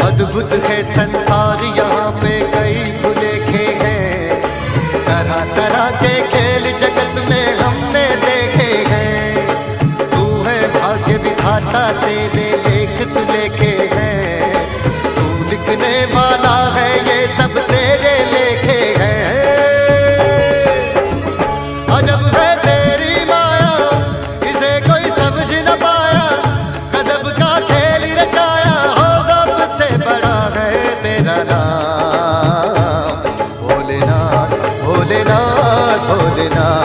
अद्भुत है संसार, यहाँ पे कई भूलेखे हैं। तरह तरह के खेल जगत में हमने देखे हैं। तू है भाग्य विधाता, तेरे लेख सुलेखे हैं। तू लिखने वाला है, ये सब तेरे लेखे हैं। अजब है तेरी माया, इसे कोई समझ न पाया। गजब का खेल रचाया, हो सबसे बड़ा है तेरा नाम। भोलेनाथ भोलेनाथ भोलेनाथ।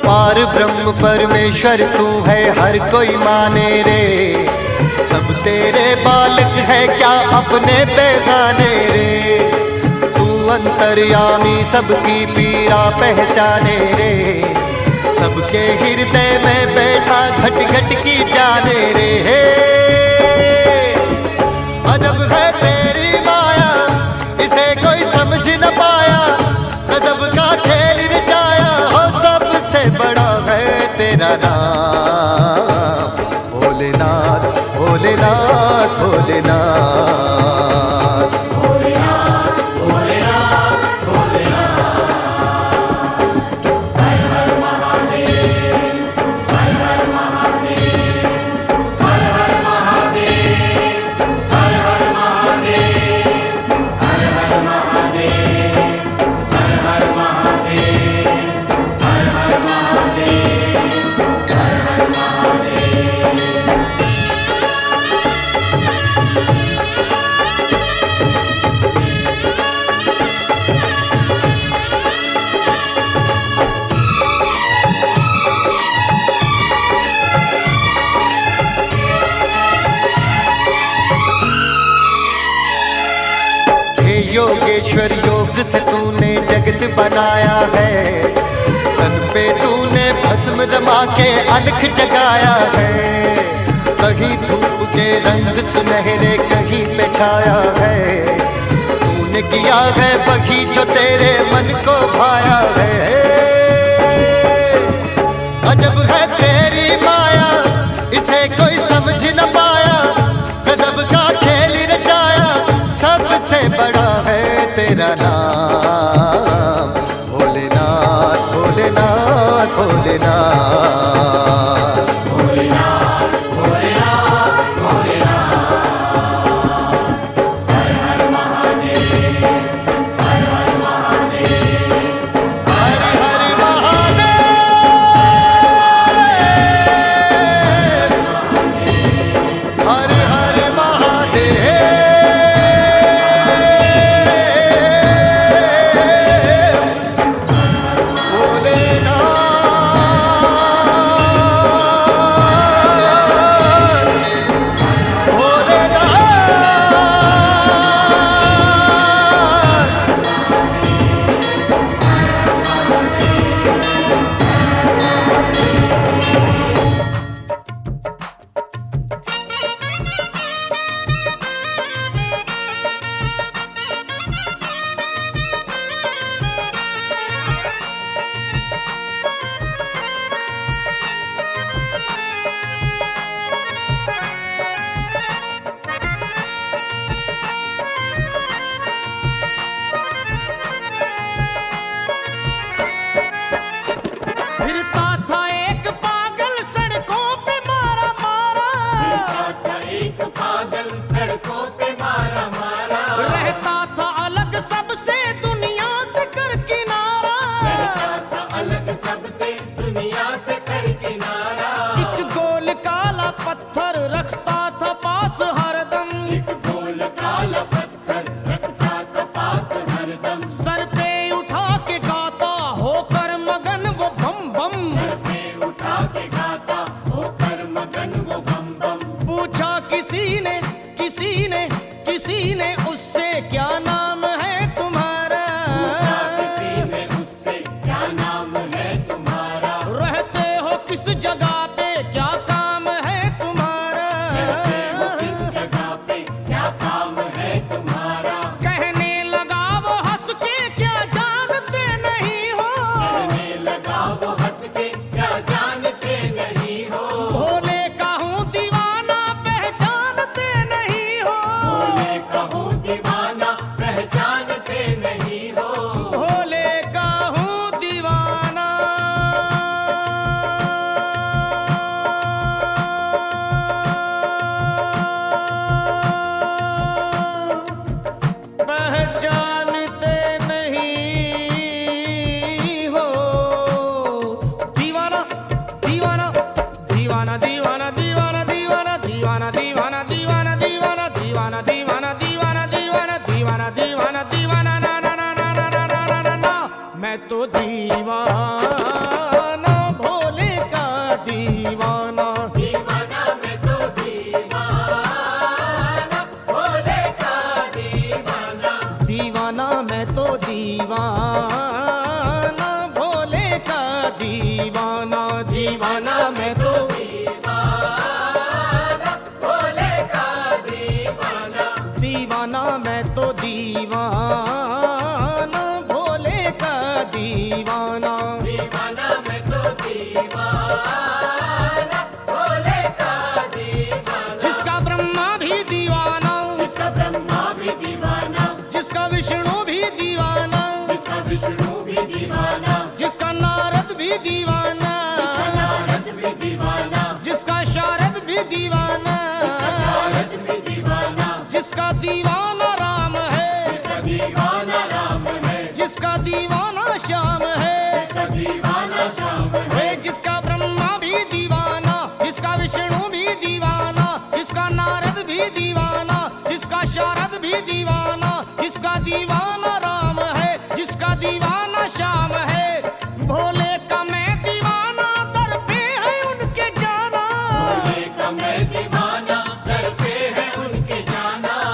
पार ब्रह्म परमेश्वर तू है, हर कोई माने रे। सब तेरे बालक है, क्या अपने बेगाने रे। तू अंतर्यामी, सबकी पीड़ा पहचाने रे। सबके हृदय में बैठा, घट घट की जाने रे। अजब है तेरी माया, इसे कोई समझ न पाया। गजब का खेल रचाया, हो सबसे बड़ा है तेरा नाम। भोलेनाथ भोलेनाथ भोलेनाथ। योगेश्वर योग से तूने जगत बनाया है, तन पे तूने भस्म रमा के अलख जगाया है। कहीं धूप के रंग सुनहरे कहीं पे छाया है, तूने किया है वही जो तेरे मन को भाया है। अजब है तेरी माया, इसे कोई समझ न पाया, गजब का खेल रचाया, सबसे बड़ा है तेरा नाम भोलेनाथ भोलेनाथ भोलेनाथ।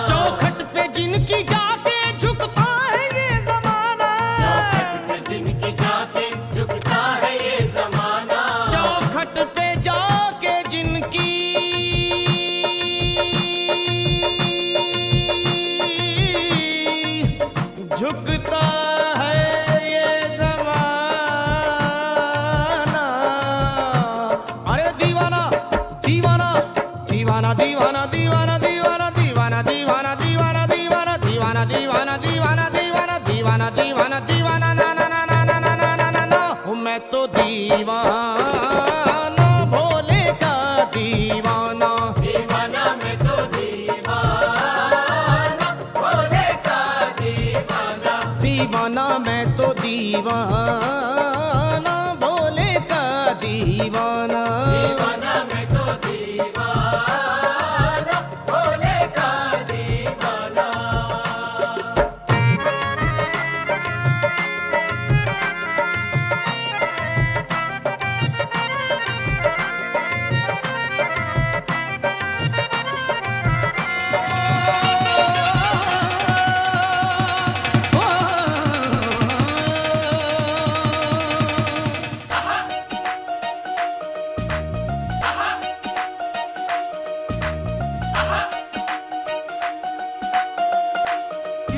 चौखट पे जिनकी जाके झुकता है दीवाना दीवाना दीवाना दीवाना दीवाना दीवाना दीवाना दीवाना दीवाना दीवाना दीवाना दीवाना दीवाना दीवाना दीवाना ना ना ना ना ना ना ना ना ना हूँ मैं तो दीवाना भोले का दीवाना। दीवाना मैं तो दीवाना भोले का दीवाना। दीवाना मैं तो दीवाना भोले का दीवाना। दीवाना मैं तो दीवाना भोले का दीवाना।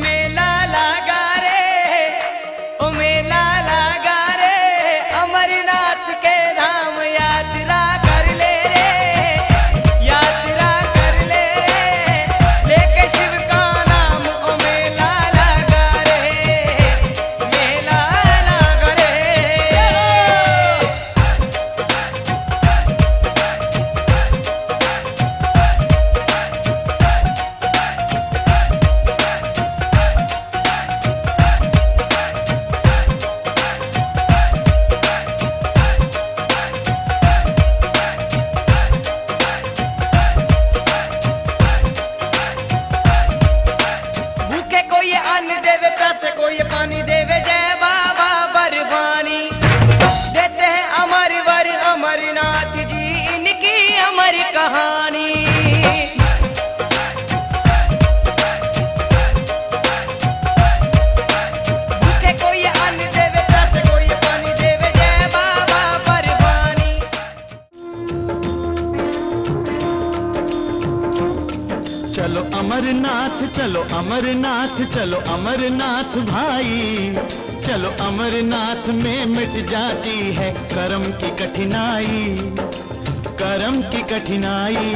मेला लगा रे ओ मेला लगा रे अमरनाथ के धाम यात्रा कर ले रे यात्रा कर ले रे लेके शिव का नाम ओ मेला लगा रे मेला लगा रे। भूखे को ये अन्न देवे प्यासे को ये पानी देवे जय बाबा बर्फानी देते हैं अमर वर अमरनाथ जी इनकी अमर कहानी। भूखे को ये अन्न देवे प्यासे को ये पानी देवे जय बाबा बर्फानी। चलो अमरनाथ चलो अमरनाथ चलो अमरनाथ भाई, चलो अमरनाथ में मिट जाती है कर्म की कठिनाई, कर्म की कठिनाई।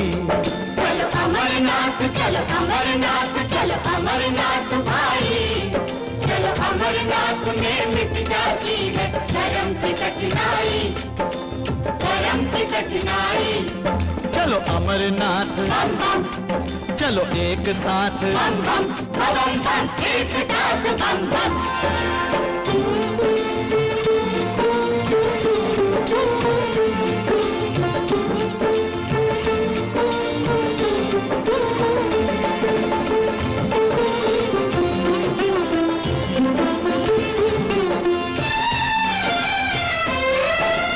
चलो अमरनाथ चलो अमरनाथ चलो अमरनाथ भाई, चलो अमरनाथ में मिट जाती है धर्म की कठिनाई, धर्म की कठिनाई। चलो अमरनाथ बम बम चलो एक साथ, बम बम बम बम एक साथ बम बम।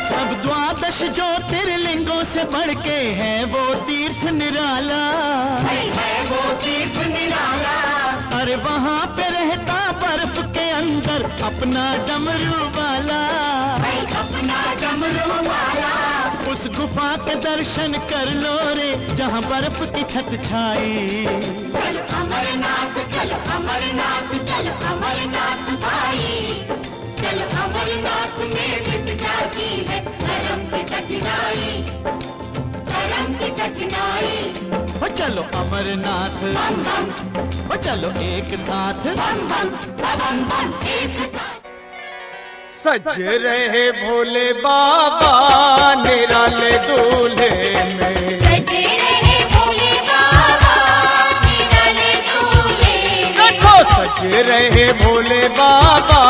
सब द्वादश ज्योतिर्लिंगों से बढ़ के है वो तीर्थ निराला, है वो तीर्थ निराला। अरे वहाँ पे रहता बर्फ के अंदर अपना डमरू वाला, भाई अपना डमरू वाला। उस गुफा के दर्शन कर लो रे जहाँ बर्फ की छत छाई। चलो अमरनाथ चलो अमरनाथ चलो अमरनाथ भाई, चलो अमरनाथ में मिट जाती है धर्म की कठिनाई, धर्म की कठिनाई। ओ चलो अमरनाथ, बम बम ओ चलो एक साथ, बम बम बम बम एक साथ। सज रहे भोले बाबा निराले दूल्हे में, सजे रहे भोले बाबा निराले दूल्हे में। देखो सज रहे भोले बाबा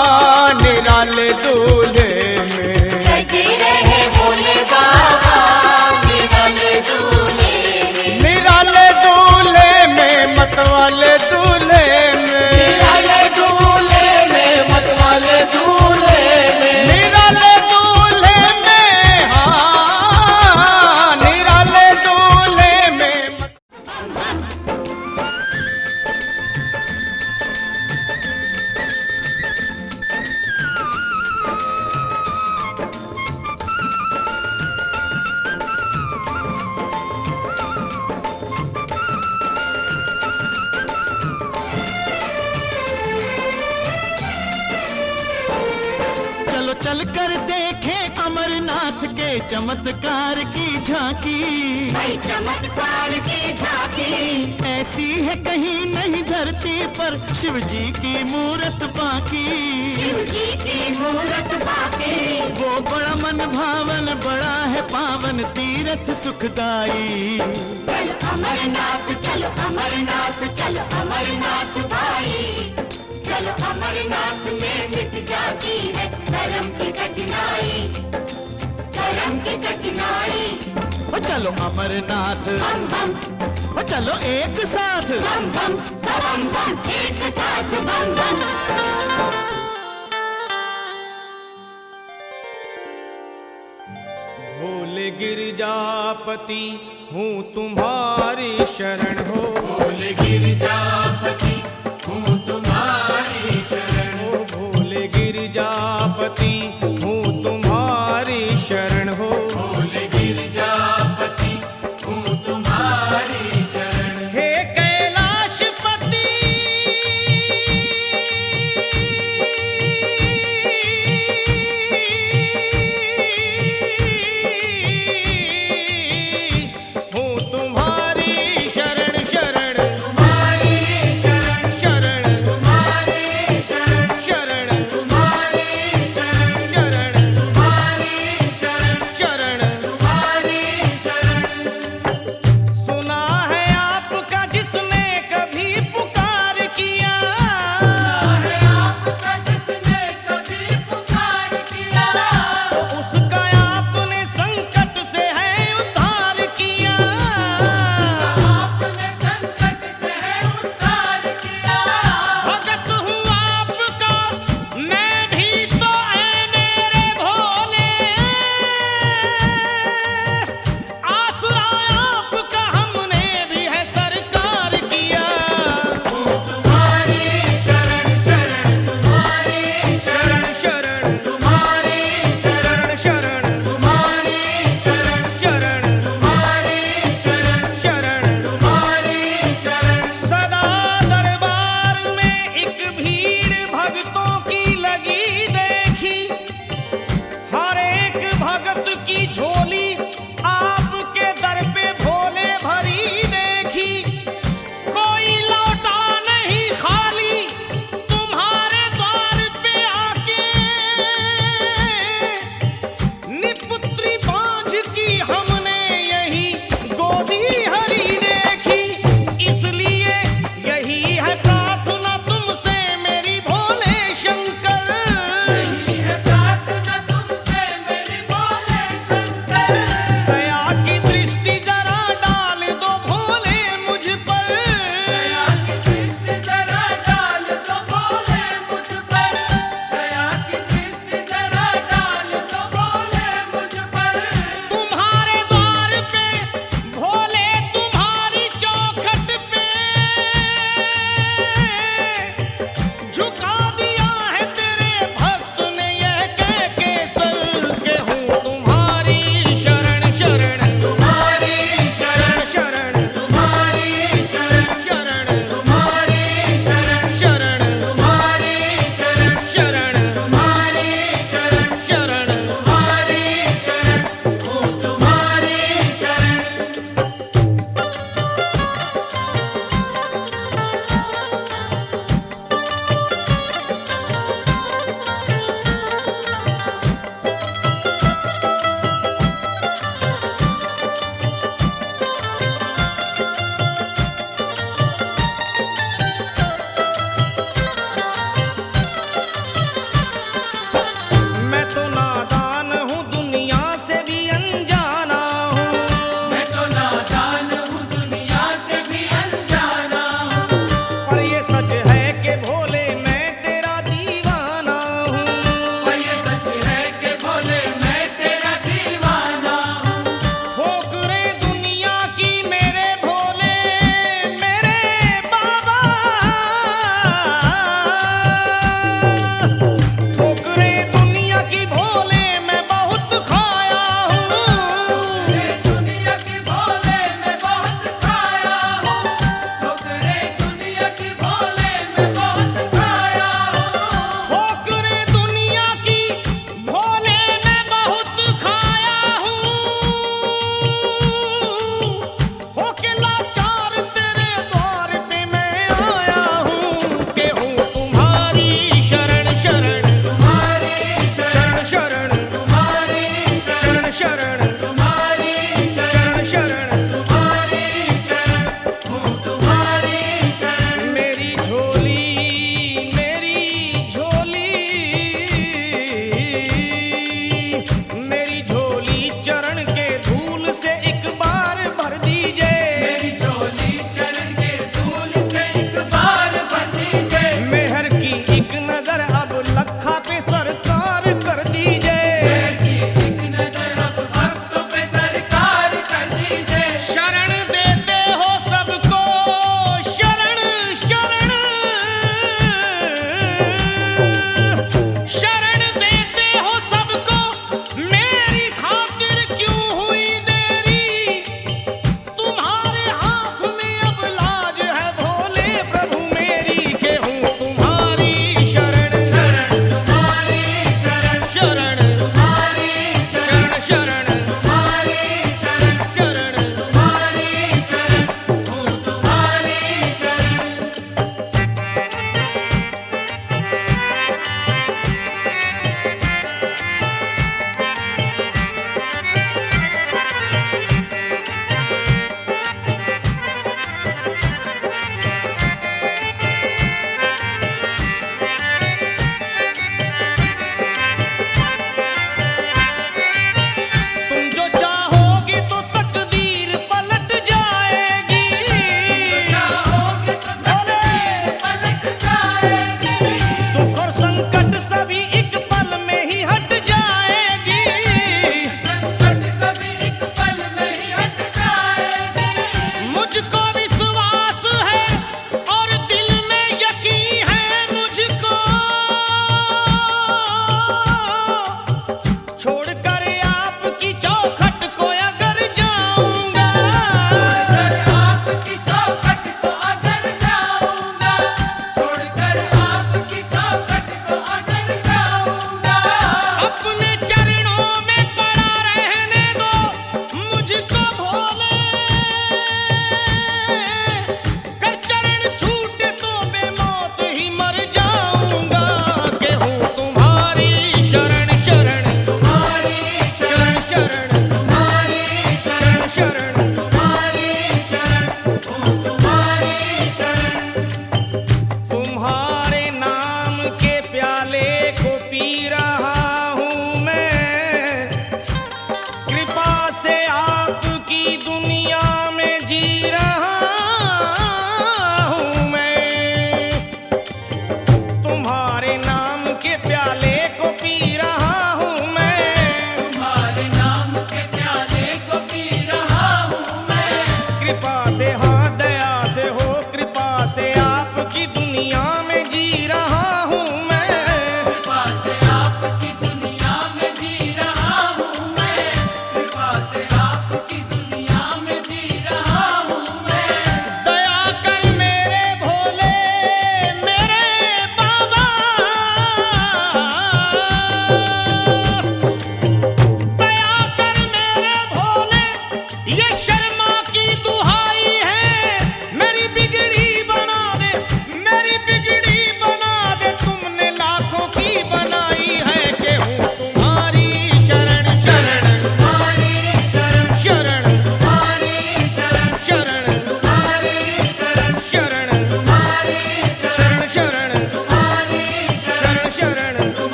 निराले दूल्हे में, सजे रहे भोले बाबा निराले दूल्हे में। निराले दूल्हे में मतवाले दूल्हे में, निराले दूल्हे में मतवाले दूल्हे में। निराले दूल्हे में, हाँ निराले दूल्हे में। चलो चल कर देखें अमरनाथ के ये चमत्कार की झांकी, भाई चमत्कार की झांकी, ऐसी है कहीं नहीं धरती पर शिव जी की मूरत बाकी। शिव जी की मूरत बाकी, वो बड़ा मन भावन बड़ा है पावन तीर्थ सुखदाई। चलो अमरनाथ चलो अमरनाथ चलो अमरनाथ भाई, चलो अमरनाथ में मिट जाती है कर्म की कठिनाई, कर्म की कठिनाई। ओ चलो अमरनाथ, बम बम ओ चलो एक साथ। बम बम बम बम एक साथ बम बम। भोले गिरिजापति हूँ तुम्हारी शरण हो, भोले गिरिजापति हूँ तुम्हारी शरण हो, भोले गिरिजापति हूँ तुम्हारी शरण हो, भोले गिरिजापति हूँ तुम्हारी शरण। हे कैलाशपति हूँ तुम्हारी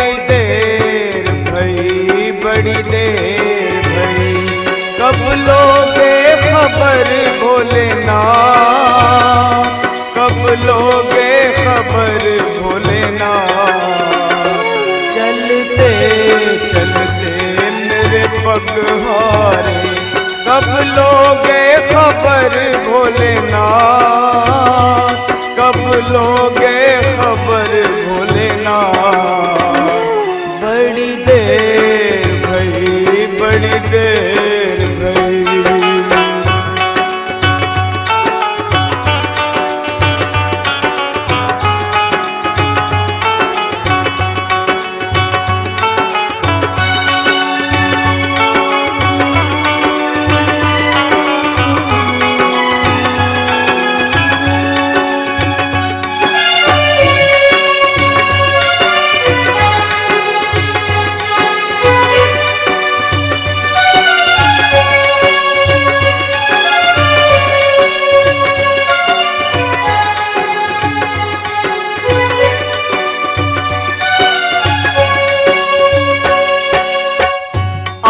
बड़ी देर भई, बड़ी देर भई, कब लोगे खबर भोलेनाथ, कब लोगे खबर भोलेनाथ। चलते चलते मेरे पग हारे, कब लोगे खबर भोलेनाथ, कब लोगे खबर भोलेनाथ। बड़ी देर भई, बड़ी देर भई।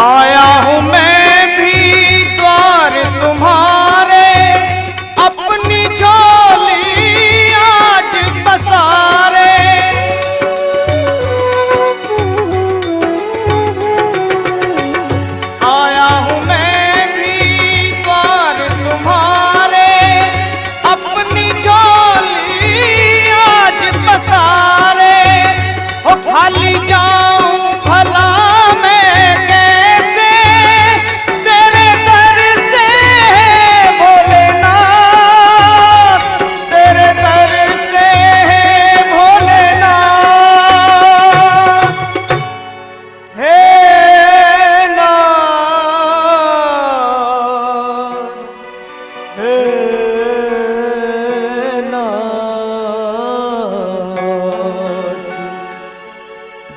आया हूँ मैं भी द्वार तुम्हारे, अपनी झोली आज पसारे। आया हूँ मैं भी द्वार तुम्हारे, अपनी झोली आज पसारे। ओ खाली जाऊं भला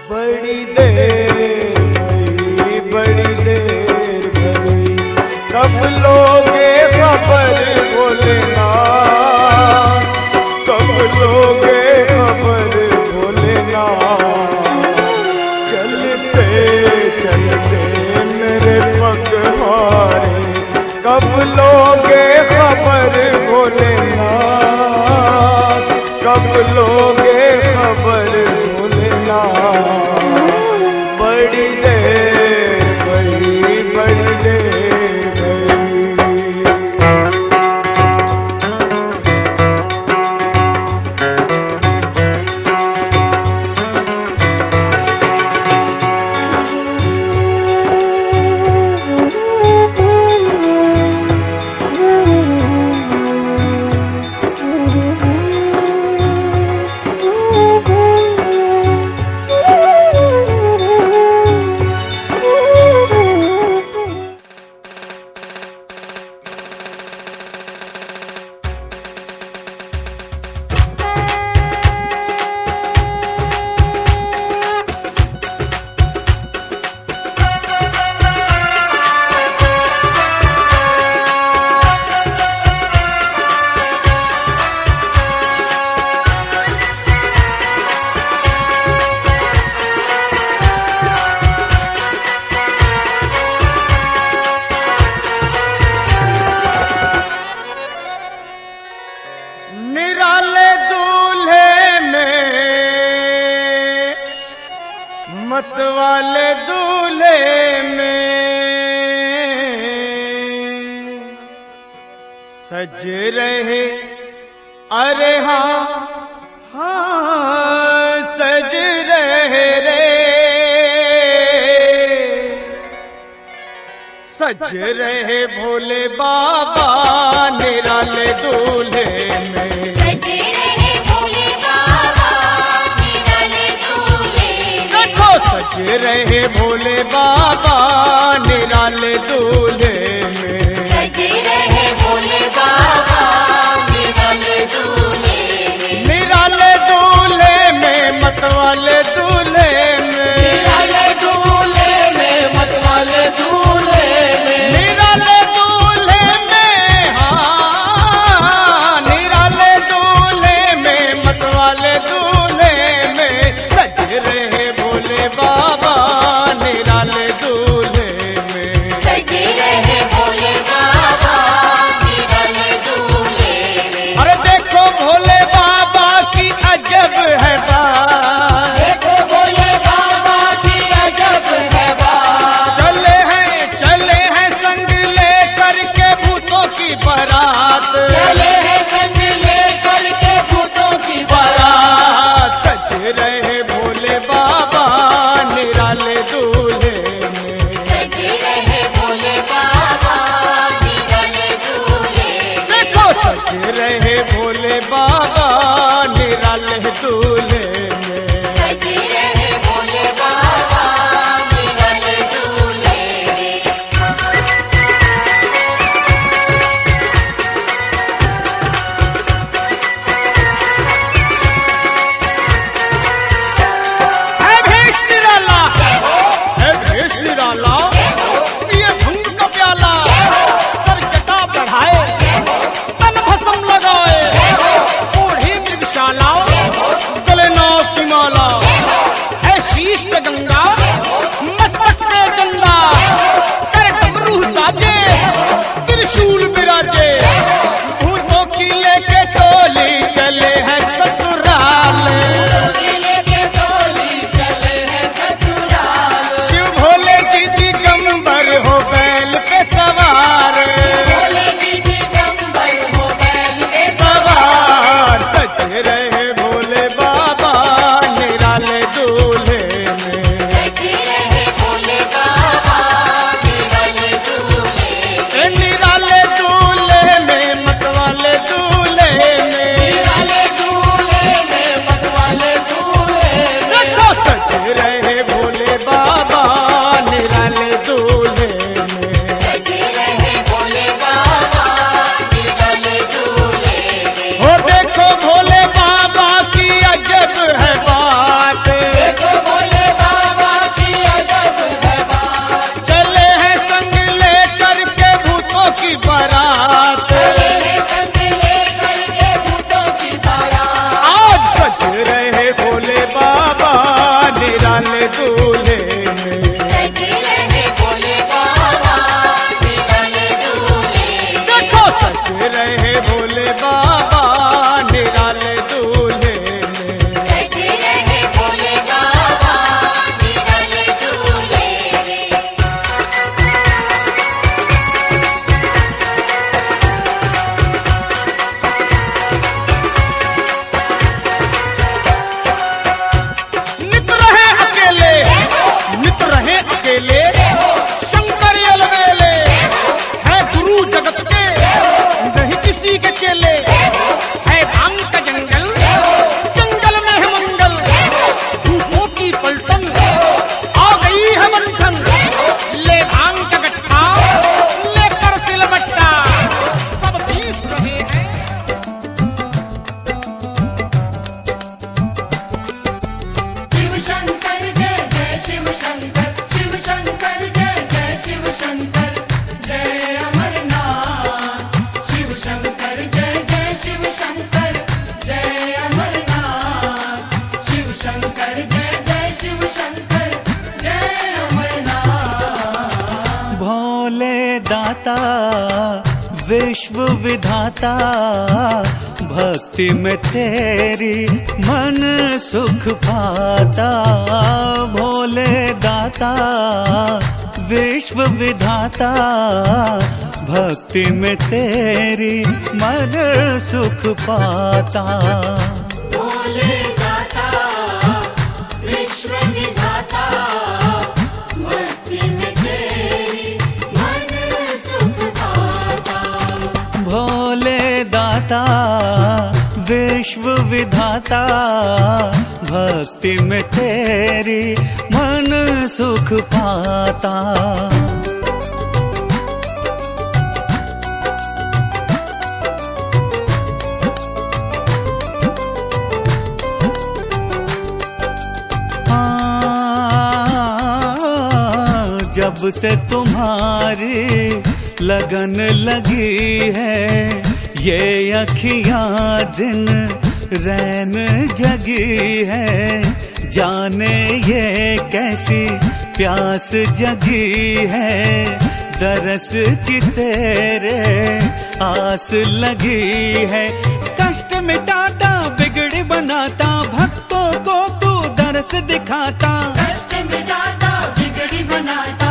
बड़ी देर भई, बड़ी देर भई, कब लोगे खबर भोलेनाथ, कब लोगे खबर भोलेनाथ। चलते चलते मेरे पग हारे, कब लोगे खबर भोलेनाथ, कब लोगे खबर भोलेनाथ। बड़ी देर भई, बड़ी देर भई। निराले दूल्हे में, मतवाले दूल्हे में, सज रहे, अरे हाँ हाँ सज रहे रे, सज रहे भोले बाबा निराले दूल्हे में। सज रहे भोले बाबा निराले दूल्हे में। देखो सज रहे भोले बाबा निराले दूल्हे में। सज रहे भोले बाबा निराले दूल्हे में। निराले दूल्हे में मतवाले दूल्हे में। निराले दूल्हे में मतवाले दूल्हे में। निराले दूल्हे में, हाँ निराले दूल्हे में मतवाले दूल्हे में। सज रहे भोले भोले बाबा निराले दूल्हे में। सजे रहे भोले बाबा निराले दूल्हे में। अरे देखो भोले बाबा की अजब है बात, देखो भोले बाबा की अजब है बात। चले हैं संग लेकर के भूतों की बारात, चले हैं संग लेकर के भूतों की बारात। सज रहे भोले बाबा निराले दूल्हे में। सजे रहे भोले बाबा निराले दूल्हे में। देखो सज रहे भोले बाबा निराले दूल्हे में। सजे रहे भोले बाबा निराले दूल्हे में। है भेष निराला, है भेष निराला, ये भंग का प्याला, सर जटा बढ़ाए, तन भस्म लगाए, ओढ़ी मृगशाला, गले नाव की माला, है शीश पे गंगा, मस्तक पे गंगा, कर डमरू साजे, त्रिशूल विराजे, भूतों की लेके टोली चले हैं ससुराल। किले के टोली चले हैं ससुराल। शिव भोले जी दिगंबर हो बैल पे सवार, भोले जी दिगंबर हो बैल पे सवार सज रहे भोले बाबा निराले दूल्हे में। सजे रहे भोले बाबा निराले दूल्हे में। ए निराले दूल्हे में मतवाले दूल्हे में, निराले दूल्हे में मतवाले दूल्हे में। देखो सज रहे भोले बाबा निराले दूल्हे में। सजे रहे भोले बाबा निराले दूल्हे में। हो देखो भोले बाबा की अजब है बात, देखो भोले बाबा की अजब है बात। चले हैं संग लेकर के भूतों की बारात, चले हैं संग लेकर के भूतों की बारात। आज सज रहे भोले बाबा निराले दूल्हे में। सजे रहे भोले बाबा निराले दूल्हे में। देखो सज रहे भोले बाबा निराले दूल्हे में। सजे रहे भोले बाबा निराले दूल्हे में। नित रहे अकेले, नित रहे अकेले, शंकर अलवेले, है गुरु जगत के, नहीं किसी के चेले, है भांग का जंगल, जंगल में है मंगल, धूपों की पलटन, आ गई है मंथन, ले भांग का गट्ठा, लेकर सिलबट्टा, सब पीस रहे हैं। शिव शंकर जय जय शिव शंकर। शिव शंकर जय जय शिव शंकर। जय अमरनाथ। शिव शंकर जय जय शिव शंकर। जय अमरनाथ। शिव शंकर जय जय शिव शंकर। जय अमरनाथ। भोले दाता विश्व विधाता, भक्ति में तेरी मन सुख पाता। भोले दाता विश्व विधाता, भक्ति में तेरी मन सुख पाता। भोले दाता विश्व विधाता, भक्ति में तेरी मन सुख पाता। भोले दाता विश्व विधाता, भक्ति में तेरी मन सुख पाता। जब से तुम्हारी लगन लगी है, ये अखियां दिन रैन जगी है। जाने ये कैसी प्यास जगी है, दरस की तेरे आस लगी है। कष्ट मिटाता बिगड़ी बनाता, भक्तों को तू दरस दिखाता। कष्ट मिटाता बिगड़ी बनाता,